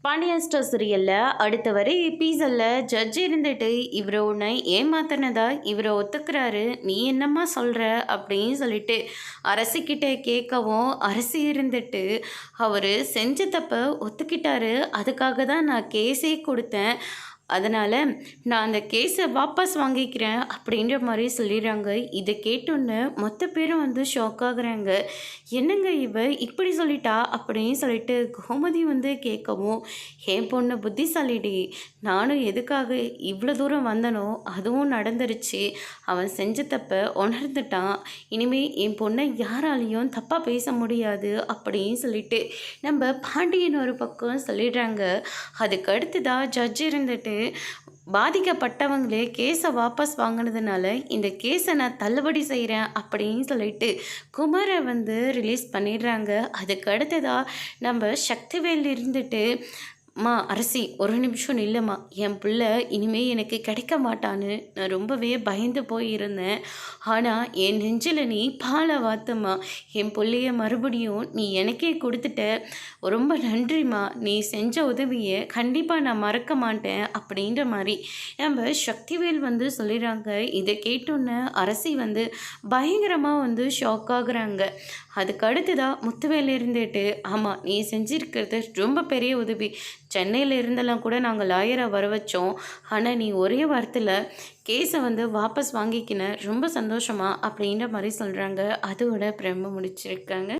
Pandian store சீரியலில் அடுத்த வரை எபிசோடில் ஜட்ஜ் இருந்துட்டு இவரை உன்னை ஏமாத்தினதா இவரை ஒத்துக்கிறாரு, நீ என்னம்மா சொல்கிற அப்படின்னு சொல்லிட்டு அரசிக்கிட்ட கேட்கவும், அரசி இருந்துட்டு அவர் செஞ்ச தப்பை ஒத்துக்கிட்டாரு, அதுக்காக தான் நான் கேஸே கொடுத்தேன், அதனால் நான் அந்த கேஸை வாபஸ் வாங்கிக்கிறேன் அப்படின்ற மாதிரி சொல்லிடுறாங்க. இதை கேட்டோன்னு மொத்த பேரும் வந்து ஷாக் ஆகுறாங்க. என்னங்க இவ இப்படி சொல்லிட்டா அப்படின்னு சொல்லிட்டு கோமதி வந்து கேட்கவும், என் பொண்ணு புத்திசாலிடி, நானும் எதுக்காக இவ்வளோ தூரம் வந்தனோ அதுவும் நடந்துருச்சு, அவன் செஞ்ச தப்பை உணர்ந்துட்டான், இனிமேல் என் பொண்ணை யாராலையும் தப்பாக பேச முடியாது அப்படின்னு சொல்லிட்டு நம்ம பாண்டியன் ஒரு பக்கம் சொல்லிடுறாங்க. அதுக்கு அடுத்ததாக ஜட்ஜ் இருந்துட்டு பாதிக்கப்பட்டவங்களே கேஸை வாபஸ் வாங்கினதுனால இந்த கேஸை நான் தள்ளுபடி செய்கிறேன் அப்படின்னு சொல்லிட்டு குமாரை வந்து ரிலீஸ் பண்ணிடுறாங்க. அதுக்கு அடுத்ததாக நம்ம சக்திவேல் இருந்துட்டு, அம்மா அரசி ஒரு நிமிஷம் நில்லுமா, என் பிள்ளை இனிமேல் எனக்கு கிடைக்க மாட்டான்னு நான் ரொம்பவே பயந்து போயிருந்தேன், ஆனால் என் நெஞ்சில் நீ பாலை வாத்துமா, என் பிள்ளைய மறுபடியும் நீ எனக்கே கொடுத்துட்ட, ரொம்ப நன்றிம்மா, நீ செஞ்ச உதவியை கண்டிப்பாக நான் மறக்க மாட்டேன் அப்படின்ற மாதிரி நம்ம சக்திவேல் வந்து சொல்லிடுறாங்க. இதை கேட்டோன்னே அரசி வந்து பயங்கரமாக வந்து ஷாக் ஆகுறாங்க. அதுக்கு அடுத்ததாக முத்துவேல் இருந்துட்டு, ஆமாம் நீ செஞ்சுருக்கிறது ரொம்ப பெரிய உதவி, சென்னையில் இருந்தெல்லாம் கூட நாங்கள் லாயரை வர வச்சோம், ஆனால் நீ ஒரே வாரத்தில் கேஸை வந்து வாபஸ் வாங்கிக்கின, ரொம்ப சந்தோஷமா அப்படின்ற மாதிரி சொல்கிறாங்க. அதோட பிரம்ம முடிச்சிருக்காங்க.